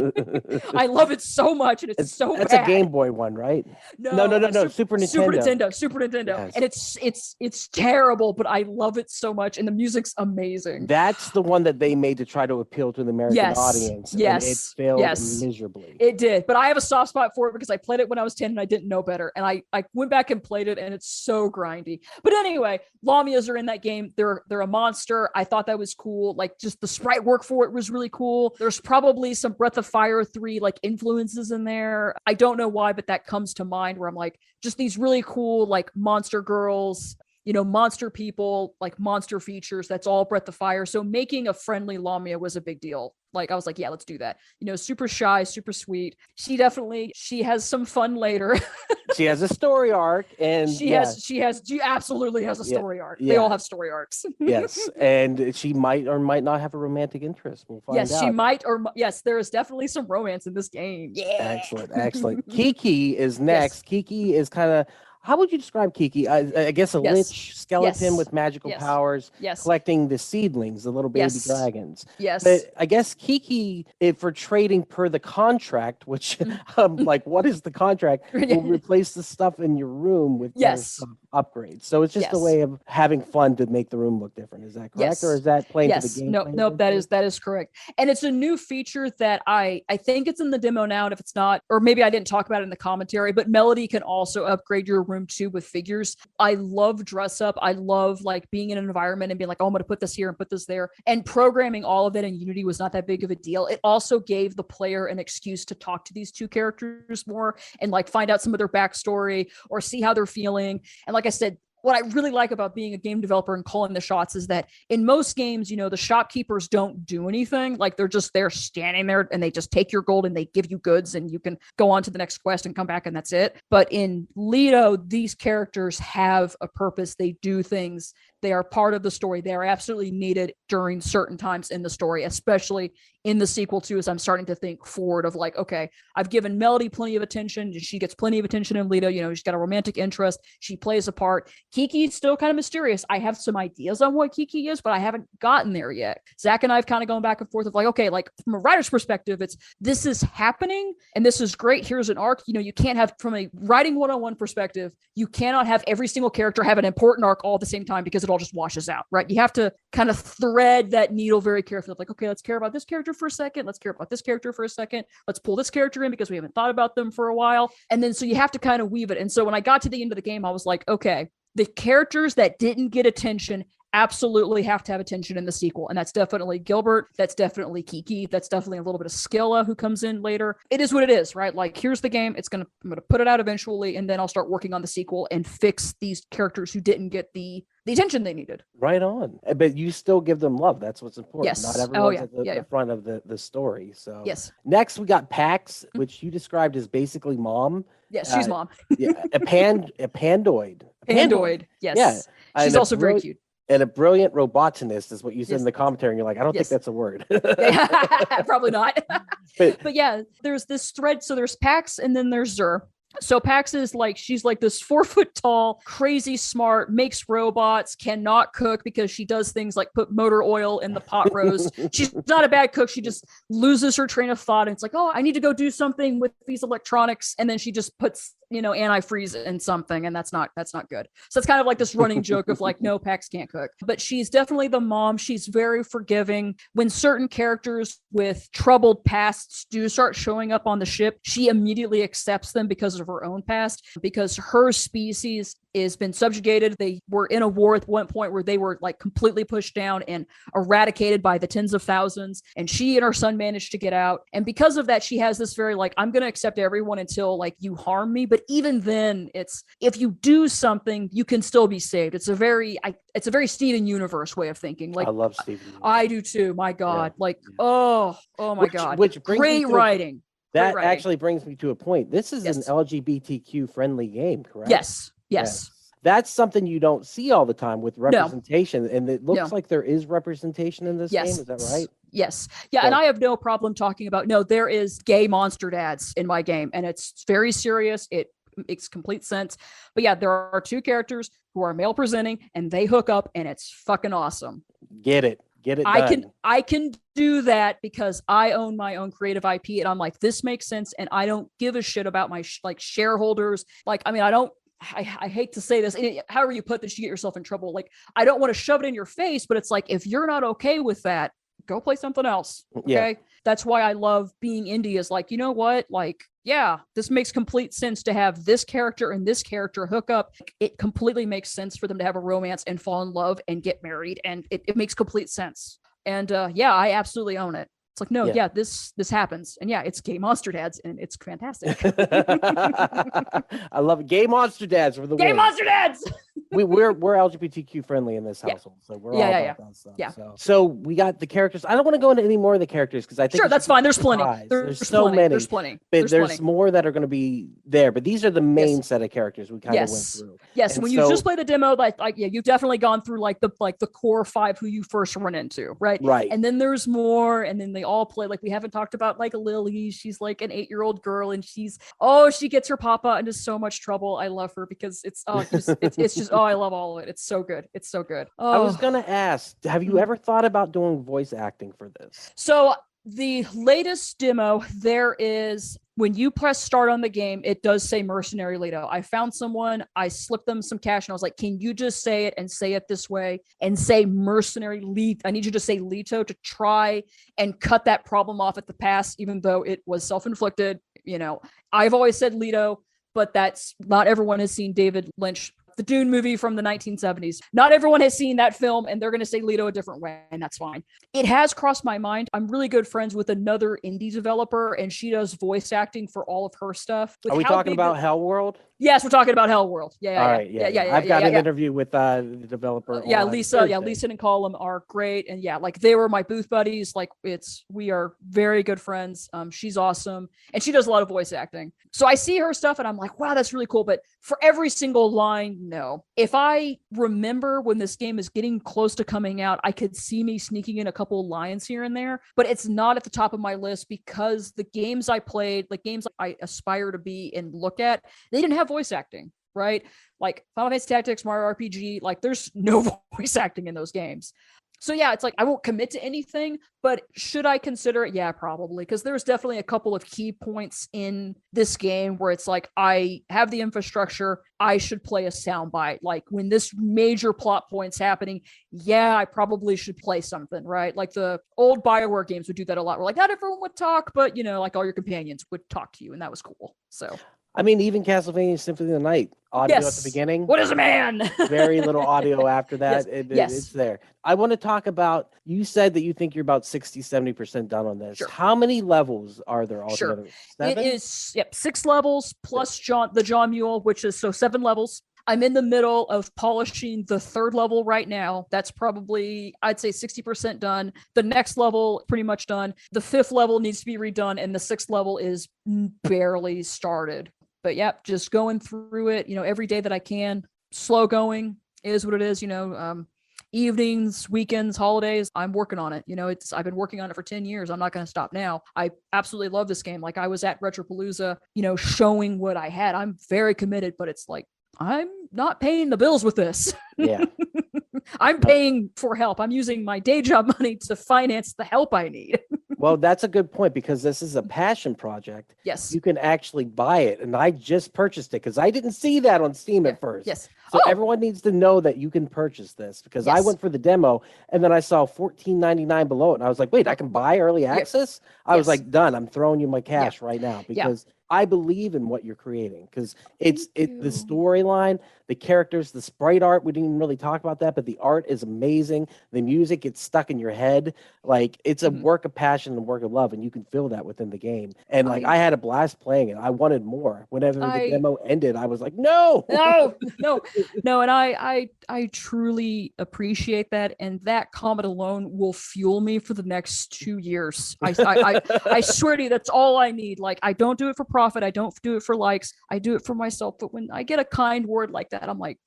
I love it so much, and it's so that's bad. a Game Boy one, right? No, Super Nintendo. Super Nintendo. Yes. And it's terrible, but I love it so much, and the music's amazing. That's the one that they made to try to appeal to the American audience. Yes. And it failed miserably. It did, but I have a soft spot for it because I played it when I was 10 and I didn't know better, and I went back and played it, and it's so grindy. But anyway, Lamias are in that game. They're a monster. I thought that was cool. Like, just the sprite work for it was really cool. There's probably some Breath of Fire 3 like influences in there. I don't know why, but that comes to mind, where I'm like, just these really cool like monster girls, monster people, like monster features. That's all Breath of Fire. So making a friendly Lamia was a big deal. Like, I was like, yeah, let's do that. Super shy, super sweet. She has some fun later. She has a story arc, and she absolutely has a story arc. Yeah. They all have story arcs. Yes. And she might or might not have a romantic interest. We'll find out. Yes, she might, yes, there is definitely some romance in this game. Yeah. Excellent. Kiki is next. Yes. Kiki is kind of, How would you describe Kiki? I guess a Yes. lich skeleton Yes. with magical Yes. powers, Yes. collecting the seedlings, the little baby Yes. dragons. Yes. But I guess Kiki, if for trading per the contract, which like, what is the contract? Will replace the stuff in your room with better Yes. stuff, upgrades. So it's just a Yes. way of having fun to make the room look different. Is that correct, Yes. or is that playing to the Yes. game? Nope. That is correct. And it's a new feature that I think it's in the demo now. And if it's not, or maybe I didn't talk about it in the commentary, but Melody can also upgrade your room too with figures. I love dress up. I love like being in an environment and being like, oh, I'm going to put this here and put this there. And programming all of it in Unity was not that big of a deal. It also gave the player an excuse to talk to these two characters more and like find out some of their backstory or see how they're feeling. And like I said, what I really like about being a game developer and calling the shots is that in most games, the shopkeepers don't do anything. Like they're just there standing there and they just take your gold and they give you goods and you can go on to the next quest and come back and that's it. But in Leto, these characters have a purpose. They do things. They are part of the story. They are absolutely needed during certain times in the story, especially in the sequel too, as I'm starting to think forward of like, okay, I've given Melody plenty of attention. She gets plenty of attention in Leto. She's got a romantic interest. She plays a part. Kiki's still kind of mysterious. I have some ideas on what Kiki is, but I haven't gotten there yet. Zach and I have kind of gone back and forth of like, okay, like from a writer's perspective, this is happening and this is great. Here's an arc. You can't have, from a writing one-on-one perspective, you cannot have every single character have an important arc all at the same time because it all just washes out, right? You have to kind of thread that needle very carefully. Like, okay, let's care about this character for a second. Let's care about this character for a second. Let's pull this character in because we haven't thought about them for a while. And then, so you have to kind of weave it. And so when I got to the end of the game, I was like, okay, the characters that didn't get attention absolutely have to have attention in the sequel. And that's definitely Gilbert. That's definitely Kiki. That's definitely a little bit of Skilla who comes in later. It is what it is, right? Like, here's the game. I'm going to put it out eventually. And then I'll start working on the sequel and fix these characters who didn't get the attention they needed. Right on. But you still give them love. That's what's important. Yes. Not everyone's at the front of the story. So yes. Next we got Pax, which you described as basically mom. Yes, she's mom. A pandoid. Pandoid. Yes. Yeah. She's also very cute. And a brilliant robotanist is what you said in the commentary. And you're like, I don't think that's a word. Probably not. But yeah, there's this thread. So there's Pax and then there's Zur. So Pax is like, she's like this 4 foot tall, crazy smart, makes robots, cannot cook because she does things like put motor oil in the pot roast. She's not a bad cook. She just loses her train of thought. And it's like, oh, I need to go do something with these electronics. And then she just puts, antifreeze in something. And that's not good. So it's kind of like this running joke of like, no, Pax can't cook, but she's definitely the mom. She's very forgiving. When certain characters with troubled pasts do start showing up on the ship, she immediately accepts them because of her own past, because her species has been subjugated. They were in a war at one point where they were like completely pushed down and eradicated by the tens of thousands. And she and her son managed to get out. And because of that, she has this very like, I'm going to accept everyone until like you harm me. But even then, it's, if you do something, you can still be saved. It's a very Steven Universe way of thinking. Like, I love Steven. I do too. My God. Yeah. Like, oh my God. Which great writing. That actually brings me to a point. This is an LGBTQ friendly game, correct? Yes. That's something you don't see all the time with representation. No. And it looks like there is representation in this game. Is that right? Yes. Yeah. So, and I have no problem talking about, there is gay monster dads in my game, and it's very serious. It makes complete sense. But yeah, there are 2 characters who are male presenting and they hook up and it's fucking awesome. Get it done. I can do that because I own my own creative IP and I'm like, this makes sense. And I don't give a shit about my shareholders. Like, I mean, I hate to say this, and however you put this, you get yourself in trouble. Like, I don't want to shove it in your face, but it's like, if you're not okay with that, go play something else. Okay. Yeah. That's why I love being indie, is like, you know what? Like, yeah, this makes complete sense to have this character and this character hook up. It completely makes sense for them to have a romance and fall in love and get married. And it makes complete sense. And I absolutely own it. It's like, no, this happens. And yeah, it's gay monster dads and it's fantastic. I love it. Gay monster dads for the gay monster dads. we're LGBTQ friendly in this household, so we're all about that stuff. Yeah. So we got the characters. I don't want to go into any more of the characters because I think sure, that's fine. There's plenty. There's so plenty. many. There's plenty. But there's plenty. more that are going to be there. But these are the main set of characters we kind of went through. Yes. And when you just play the demo, you've definitely gone through the core 5 who you first run into, right? Right. And then there's more, and then they all play. Like we haven't talked about like Lily. She's like an 8-year-old girl, and she gets her papa into so much trouble. I love her because it's just I love all of it. It's so good. It's so good. Oh. I was gonna ask, have you ever thought about doing voice acting for this? So the latest demo, there is, when you press start on the game, it does say Mercenary Leto. I found someone, I slipped them some cash, and I was like, can you just say it and say it this way and say Mercenary Leto? I need you to say Leto to try and cut that problem off at the pass, even though it was self-inflicted. I've always said Leto, but that's not everyone has seen David Lynch, the Dune movie from the 1970s. Not everyone has seen that film, and they're going to say Leto a different way, and that's fine. It has crossed my mind. I'm really good friends with another indie developer, and she does voice acting for all of her stuff. Are we talking about Hell World? Yes, we're talking about Hell World. Yeah. I've got an interview with the developer. Lisa. Yeah, Lisa and Colum are great, and they were my booth buddies. We are very good friends. She's awesome, and she does a lot of voice acting. So I see her stuff, and I'm like, wow, that's really cool. But for every single line, no. If I remember when this game is getting close to coming out, I could see me sneaking in a couple lines here and there, but it's not at the top of my list because the games I played, like games I aspire to be and look at, they didn't have voice acting, right? Like Final Fantasy Tactics, Mario RPG, there's no voice acting in those games. So yeah, it's I won't commit to anything, but should I consider it? Yeah, probably. Because there's definitely a couple of key points in this game where it's I have the infrastructure, I should play a soundbite. When this major plot point's happening, I probably should play something, right? Like the old BioWare games would do that a lot. Where not everyone would talk, but all your companions would talk to you, and that was cool. So I mean, even Castlevania Symphony of the Night, audio at the beginning. What is a man? Very little audio after that. It's there. I want to talk about, you said that you think you're about 60, 70% done on this. Sure. How many levels are there altogether? Sure. 7? It is 6 levels plus the John Mule, which is 7 levels. I'm in the middle of polishing the 3rd level right now. That's probably, I'd say 60% done. The next level, pretty much done. The 5th level needs to be redone, and the 6th level is barely started. But just going through it, every day that I can. Slow going is what it is, evenings, weekends, holidays, I'm working on it. I've been working on it for 10 years. I'm not going to stop now. I absolutely love this game. I was at Retropalooza, showing what I had. I'm very committed, but it's I'm not paying the bills with this. Yeah. I'm paying for help. I'm using my day job money to finance the help I need. Well, that's a good point because this is a passion project. Yes. You can actually buy it. And I just purchased it because I didn't see that on Steam at first. Yes. So everyone needs to know that you can purchase this because I went for the demo and then I saw $14.99 below it. And I was like, wait, I can buy early access? I was like, done. I'm throwing you my cash right now because I believe in what you're creating because the storyline, the characters, the sprite art. We didn't even really talk about that, but the art is amazing. The music gets stuck in your head. It's a work of passion and work of love, and you can feel that within the game. And I had a blast playing it. I wanted more. Whenever the demo ended, I was like, no. And I truly appreciate that. And that comment alone will fuel me for the next 2 years. I swear to you, that's all I need. I don't do it for profit. I don't do it for likes. I do it for myself. But when I get a kind word like that, I'm like,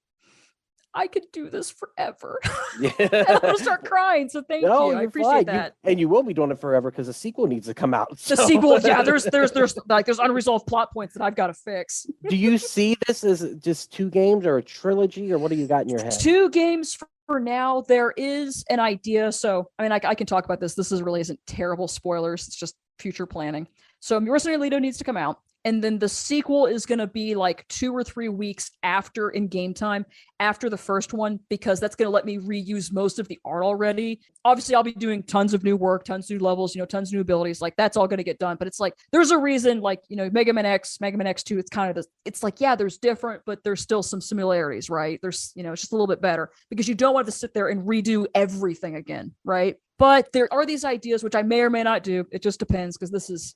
I could do this forever. And I'm gonna start crying. So thank you. I appreciate that. And you will be doing it forever because the sequel needs to come out. The sequel, there's unresolved plot points that I've got to fix. Do you see this as just 2 games or a trilogy, or what do you got in your head? 2 games for now. There is an idea. So I can talk about this. This really isn't terrible spoilers. It's just future planning. So Mercenary Leto needs to come out. And then the sequel is going to be 2 or 3 weeks after in game time, after the first one, because that's going to let me reuse most of the art already. Obviously, I'll be doing tons of new work, tons of new levels, tons of new abilities. That's all going to get done. But it's there's a reason, Mega Man X, Mega Man X2, it's kind of there's different, but there's still some similarities, right? There's, it's just a little bit better because you don't want to sit there and redo everything again, right? But there are these ideas, which I may or may not do. It just depends because this is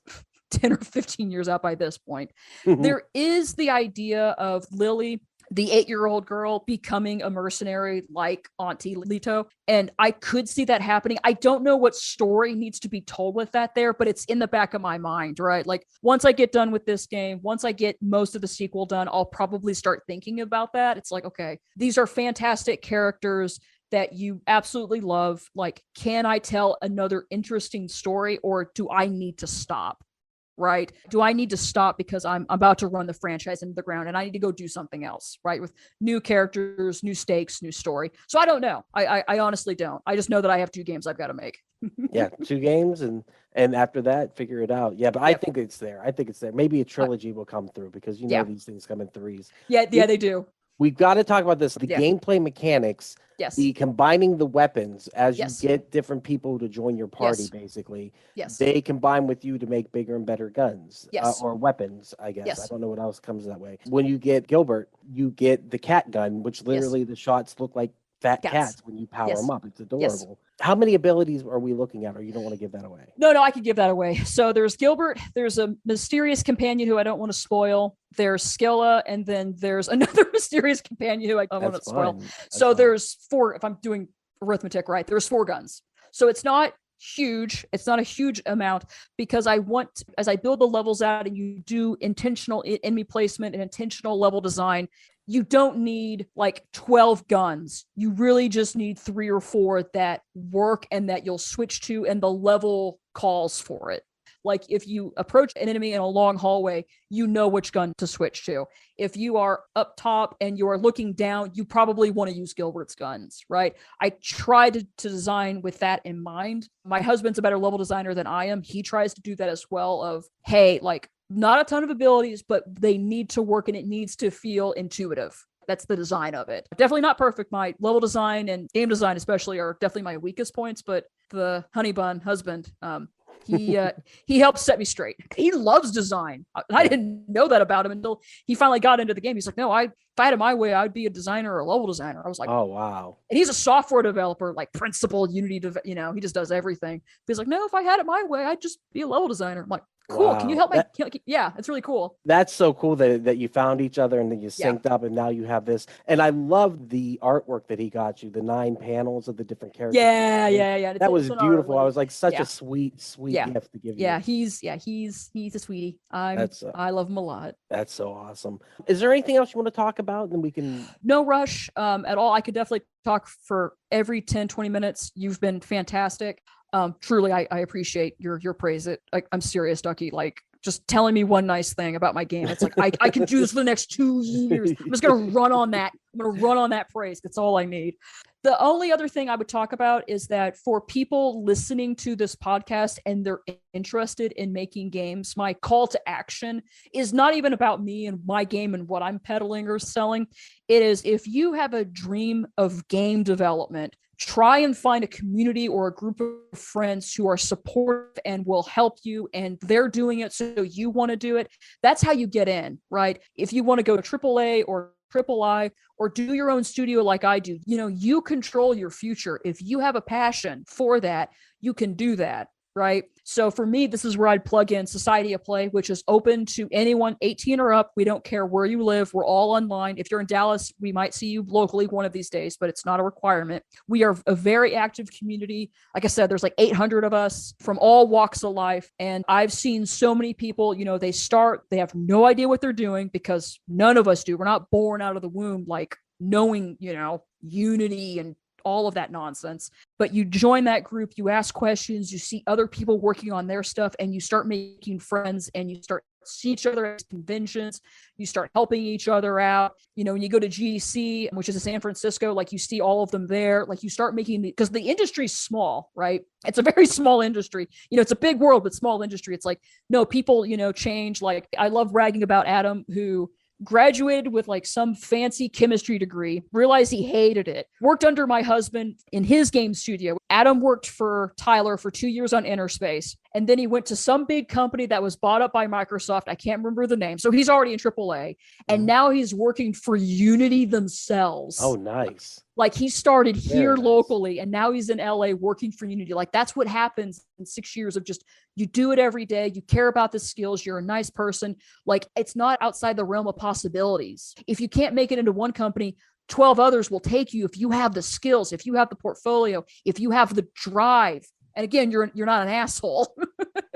10 or 15 years out by this point. There is the idea of Lily, the 8-year-old girl becoming a mercenary like Auntie Leto. And I could see that happening. I don't know what story needs to be told with that there, but it's in the back of my mind, right? Like once I get done with this game, once I get most of the sequel done, I'll probably start thinking about that. It's like, okay, these are fantastic characters that you absolutely love. Like, can I tell another interesting story, or do I need to stop? Right? Do I need to stop because I'm about to run the franchise into the ground and I need to go do something else, right? With new characters, new stakes, new story. So I don't know. I honestly don't. I just know that I have 2 games I've got to make. Yeah, 2 games, and after that, figure it out. Yeah, but I think it's there. I think it's there. Maybe a trilogy will come through because these things come in threes. Yeah, they do. We've got to talk about this. The Yeah. gameplay mechanics. Yes. The combining the weapons as Yes. you get different people to join your party, Yes. basically. Yes. They combine with you to make bigger and better guns. Yes. Or weapons, I guess. Yes. I don't know what else comes that way. When you get Gilbert, you get the cat gun, which literally the shots look like fat cats when you power Yes. them up. It's adorable. Yes. How many abilities are we looking at, or you don't want to give that away? No, I could give that away. So there's Gilbert, there's a mysterious companion who I don't want to spoil, there's Skilla, and then there's another mysterious companion who I don't want to spoil. So there's 4, if I'm doing arithmetic right, there's 4 guns. So it's not huge. It's not a huge amount, because I want, as I build the levels out and you do intentional enemy placement and intentional level design, you don't need like 12 guns. You really just need 3 or 4 that work and that you'll switch to, and the level calls for it. Like if you approach an enemy in a long hallway, you know which gun to switch to. If you are up top and you are looking down, you probably want to use Gilbert's guns, right? I try to design with that in mind. My husband's a better level designer than I am. He tries to do that as well, of, hey, like, not a ton of abilities, but they need to work and it needs to feel intuitive. That's the design of it. Definitely not perfect. My level design and game design especially are definitely my weakest points, but the honey bun husband, he helps set me straight. He loves design. I didn't know that about him until he finally got into the game. He's like, no, if I had it my way, I'd be a designer or a level designer. I was like, oh, wow. And he's a software developer, like principal Unity, he just does everything. He's like, no, if I had it my way, I'd just be a level designer. I'm like, cool. Wow. Can you help me? Yeah, it's really cool. That's so cool that you found each other and then you synced up and now you have this. And I love the artwork that he got you, the 9 panels of the different characters. Yeah. That was beautiful. I was like, such a sweet gift to give you. Yeah, he's a sweetie. I love him a lot. That's so awesome. Is there anything else you want to talk about? Then we can. No rush at all. I could definitely talk for every 10, 20 minutes. You've been fantastic. Truly, I appreciate your praise. I'm serious, Ducky. Like, just telling me one nice thing about my game. It's like, I can do this for the next 2 years. I'm just going to run on that. I'm going to run on that praise. That's all I need. The only other thing I would talk about is that for people listening to this podcast and they're interested in making games, my call to action is not even about me and my game and what I'm peddling or selling. It is, if you have a dream of game development, try and find a community or a group of friends who are supportive and will help you, and they're doing it, so you want to do it. That's how you get in, right? If you want to go to AAA or III, or do your own studio like I do, you control your future. If you have a passion for that, you can do that, right? So for me, this is where I'd plug in Society of Play, which is open to anyone 18 or up. We don't care where you live. We're all online. If you're in Dallas, we might see you locally one of these days, but it's not a requirement. We are a very active community. Like I said, there's like 800 of us from all walks of life. And I've seen so many people, they have no idea what they're doing, because none of us do. We're not born out of the womb like knowing, Unity and all of that nonsense. But you join that group, you ask questions, you see other people working on their stuff, and you start making friends, and you start see each other at conventions, you start helping each other out. When you go to GDC, which is in San Francisco, like you see all of them there, like you start making, because the industry's small, right? It's a very small industry. It's a big world, but small industry. It's like, no, people, change. Like, I love bragging about Adam, who graduated with like some fancy chemistry degree, realized he hated it, worked under my husband in his game studio. Adam worked for Tyler for 2 years on Inner Space, and then he went to some big company that was bought up by Microsoft. I can't remember the name. So he's already in AAA, and now he's working for Unity themselves. Oh, nice. Like he started here Very nice. locally, and now he's in LA working for Unity. Like that's what happens in 6 years of just, you do it every day. You care about the skills. You're a nice person. Like it's not outside the realm of possibilities. If you can't make it into one company, 12 others will take you if you have the skills, if you have the portfolio, if you have the drive. And again, you're not an asshole.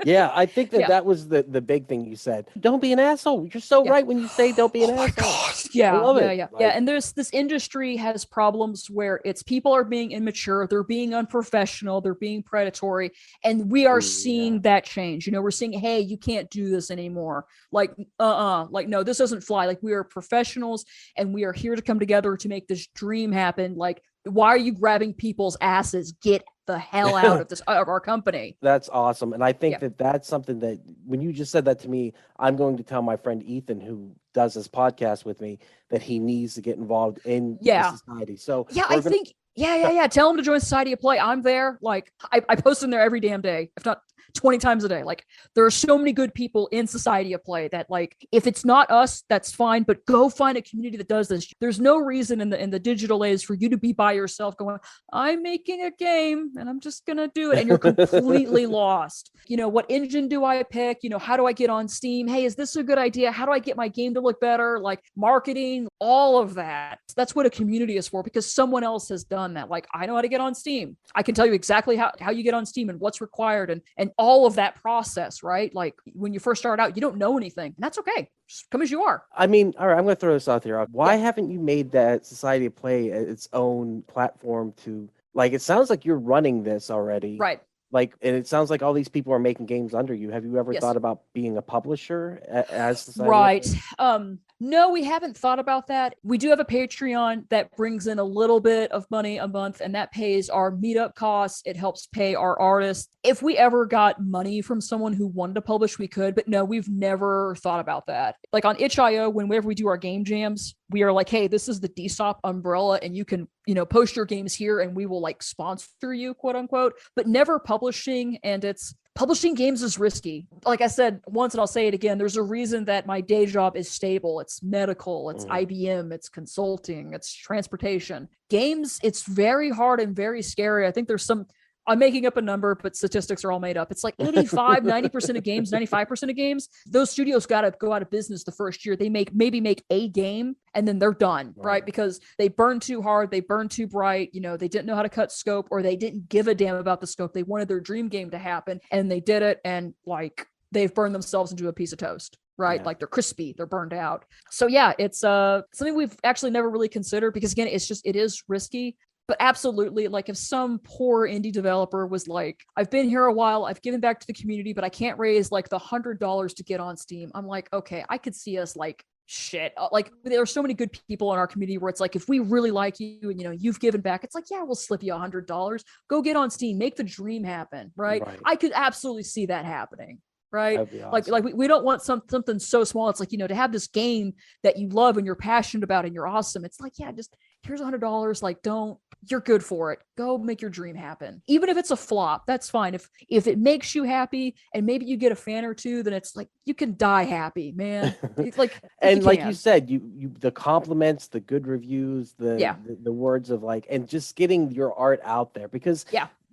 Yeah, I think that Yeah. that was the big thing you said. Don't be an asshole. You're so right when you say don't be an Oh my asshole. God. Yeah, I love yeah, it. yeah, Like- yeah. And this industry has problems where it's people are being immature, they're being unprofessional, they're being predatory, and we are seeing that change. You know, we're seeing, hey, you can't do this anymore. Like, like no, this doesn't fly. Like we are professionals, and we are here to come together to make this dream happen. Like, why are you grabbing people's asses? Get the hell out of this of our company. That's awesome. And I think Yeah. that that's something that when you just said that to me, I'm going to tell my friend Ethan, who does this podcast with me, that he needs to get involved in Yeah. the society. So Yeah, we're I gonna- think, yeah. Tell him to join Society of Play. I'm there. Like, I post in there every damn day, if not 20 times a day. Like, there are so many good people in Society of Play that, like, if it's not us, that's fine, but go find a community that does this. There's no reason in the digital age for you to be by yourself going, I'm making a game and I'm just gonna do it, and you're completely lost. You know, what engine do I pick? You know, how do I get on Steam? Hey, is this a good idea? How do I get my game to look better? Like marketing, all of that. That's what a community is for, because someone else has done that. Like, I know how to get on Steam. I can tell you exactly how you get on Steam and what's required, and all of that process, right? Like when you first start out, you don't know anything, and that's okay. Just come as you are. I mean, all right, I'm going to throw this out there. Why haven't you made that Society of Play its own platform to, like, it sounds like you're running this already. Right. Like, and it sounds like all these people are making games under you. Have you ever Yes. thought about being a publisher as Society of Right. Play? No, we haven't thought about that. We do have a Patreon that brings in a little bit of money a month, and that pays our meetup costs. It helps pay our artists. If we ever got money from someone who wanted to publish, we could, but no, we've never thought about that. Like on itch.io, whenever we do our game jams, we are like, hey, this is the DSOP umbrella, and you can, you know, post your games here and we will like sponsor you, quote unquote, but never publishing. And publishing games is risky. Like I said once, and I'll say it again, there's a reason that my day job is stable. It's medical, it's IBM, it's consulting, it's transportation. Games, it's very hard and very scary. I think I'm making up a number, but statistics are all made up. It's like 85, 90% of games, 95% of games, those studios got to go out of business the first year. They maybe make a game and then they're done, right? Because they burn too hard, they burn too bright, you know, they didn't know how to cut scope, or they didn't give a damn about the scope. They wanted their dream game to happen and they did it, and like they've burned themselves into a piece of toast. Right. Yeah. Like they're crispy, they're burned out. So yeah, it's something we've actually never really considered, because again, it is risky. But absolutely, like if some poor indie developer was like, I've been here a while, I've given back to the community, but I can't raise like the $100 to get on Steam. I'm like, okay, I could see us like, shit. Like there are so many good people in our community where it's like, if we really like you and, you know, you've given back, it's like, yeah, we'll slip you $100. Go get on Steam, make the dream happen. Right. I could absolutely see that happening. Right. That'd be awesome. Like we don't want something so small. It's like, you know, to have this game that you love and you're passionate about and you're awesome. It's like, yeah, just here's $100. Like, you're good for it. Go make your dream happen. Even if it's a flop, that's fine. If it makes you happy and maybe you get a fan or two, then it's like, you can die happy, man. It's like, and like you said, you the compliments, the good reviews, the words of like, and just getting your art out there, because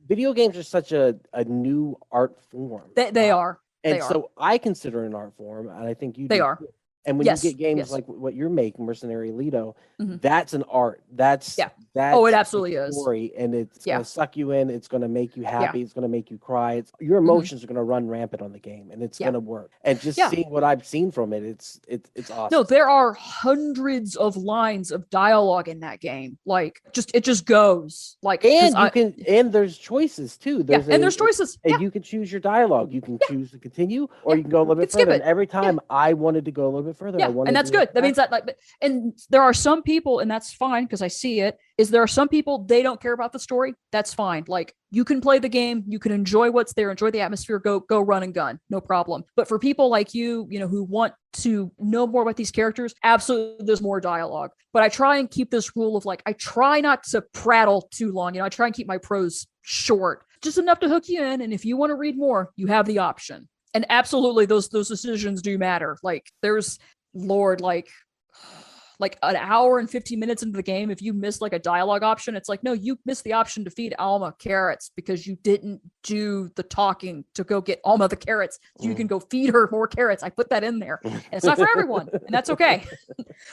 video games are such a new art form. They are. And so I consider it an art form, and I think you They do are. too. And when you get games like what you're making, Mercenary Leto, that's an art. That's it absolutely a is. Story, and it's gonna suck you in. It's gonna make you happy. It's gonna make you cry. Your emotions are gonna run rampant on the game, and it's gonna work. And just seeing what I've seen from it, it's awesome. No, there are hundreds of lines of dialogue in that game. Like, it just goes like, and there's choices too. There's choices, and you can choose your dialogue. You can choose to continue, or you can go a little bit skip further. it. And every time I wanted to go a little bit further. Yeah, and that's good. That means that, like, and there are some people, and that's fine because I see it. There are some people, they don't care about the story. That's fine. Like, you can play the game, you can enjoy what's there, enjoy the atmosphere, go run and gun, no problem. But for people like you know, who want to know more about these characters, absolutely, there's more dialogue. But I try and keep this rule of like, I try not to prattle too long. You know, I try and keep my prose short, just enough to hook you in. And if you want to read more, you have the option. And absolutely, those decisions do matter. Like there's Lord, like an hour and 15 minutes into the game, if you miss like a dialogue option, it's like, no, you missed the option to feed Alma carrots because you didn't do the talking to go get Alma the carrots. So you can go feed her more carrots. I put that in there. And it's not for everyone, and that's okay.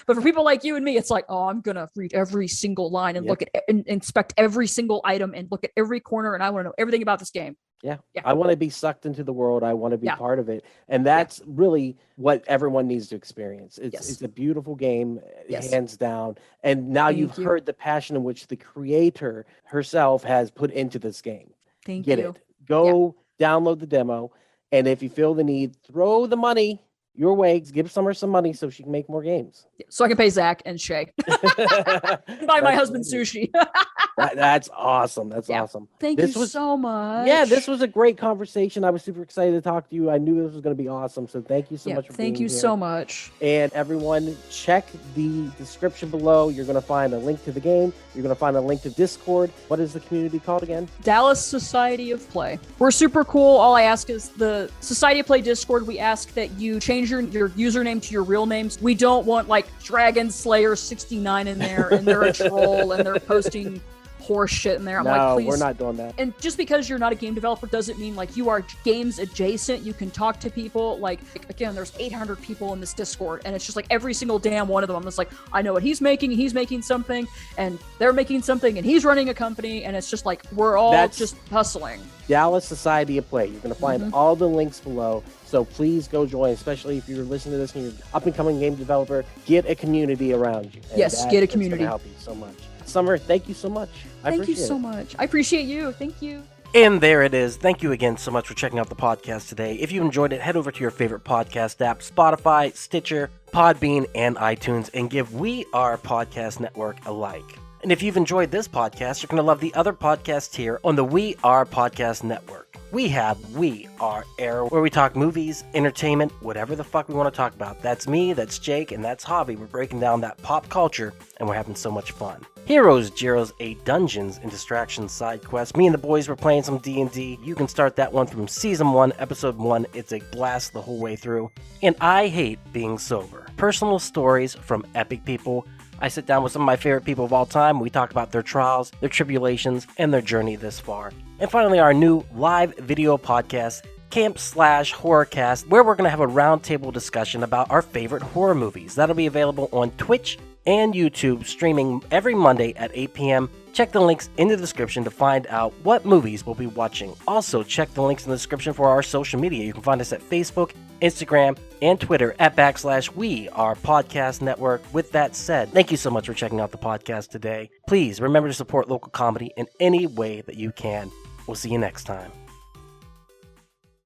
But for people like you and me, it's like, oh, I'm going to read every single line and look at and inspect every single item and look at every corner. And I want to know everything about this game. Yeah. I want to be sucked into the world. I want to be part of it. And that's really what everyone needs to experience. It's a beautiful game, hands down. And now you've heard the passion in which the creator herself has put into this game. Get it. Go download the demo. And if you feel the need, throw the money your way. Give Summer some money so she can make more games. So I can pay Zach and Shay. Buy my husband sushi. That's awesome. That's awesome. Thank you so much. Yeah, this was a great conversation. I was super excited to talk to you. I knew this was going to be awesome. So thank you so much for being here. Thank you so much. And everyone, check the description below. You're going to find a link to the game. You're going to find a link to Discord. What is the community called again? Dallas Society of Play. We're super cool. All I ask is the Society of Play Discord. We ask that you change your username to your real names. We don't want like Dragon Slayer 69 in there and they're a troll and they're posting horse shit in there. I'm like, please. We're not doing that. And just because you're not a game developer doesn't mean like you are games adjacent. You can talk to people. Like again, there's 800 people in this Discord, and it's just like every single damn one of them. I'm just like, I know what he's making something, and they're making something, and he's running a company, and it's just like we're all just hustling. Dallas Society of Play. You're going to find all the links below. So please go join, especially if you're listening to this and you're an up-and-coming game developer. Get a community around you. Yes, get a community. It's going to help you so much. Summer, thank you so much. Thank you so much. I appreciate you. Thank you. And there it is. Thank you again so much for checking out the podcast today. If you enjoyed it, head over to your favorite podcast app, Spotify, Stitcher, Podbean, and iTunes, and give We Are Podcast Network a like. And if you've enjoyed this podcast, you're going to love the other podcasts here on the We Are Podcast Network. We have We Are Air, where we talk movies, entertainment, whatever the fuck we want to talk about. That's me, that's Jake, and that's Javi. We're breaking down that pop culture, and we're having so much fun. Heroes, Gyros, 8 Dungeons, and Distractions side quests. Me and the boys were playing some D&D. You can start that one from Season 1, Episode 1. It's a blast the whole way through. And I Hate Being Sober. Personal stories from epic people. I sit down with some of my favorite people of all time. We talk about their trials, their tribulations, and their journey this far. And finally, our new live video podcast, Slash Horrorcast, where we're going to have a roundtable discussion about our favorite horror movies. That'll be available on Twitch and YouTube, streaming every Monday at 8 p.m. Check the links in the description to find out what movies we'll be watching. Also, check the links in the description for our social media. You can find us at Facebook, Instagram, and Twitter at /We Are Podcast Network. With that said, thank you so much for checking out the podcast today. Please remember to support local comedy in any way that you can. We'll see you next time.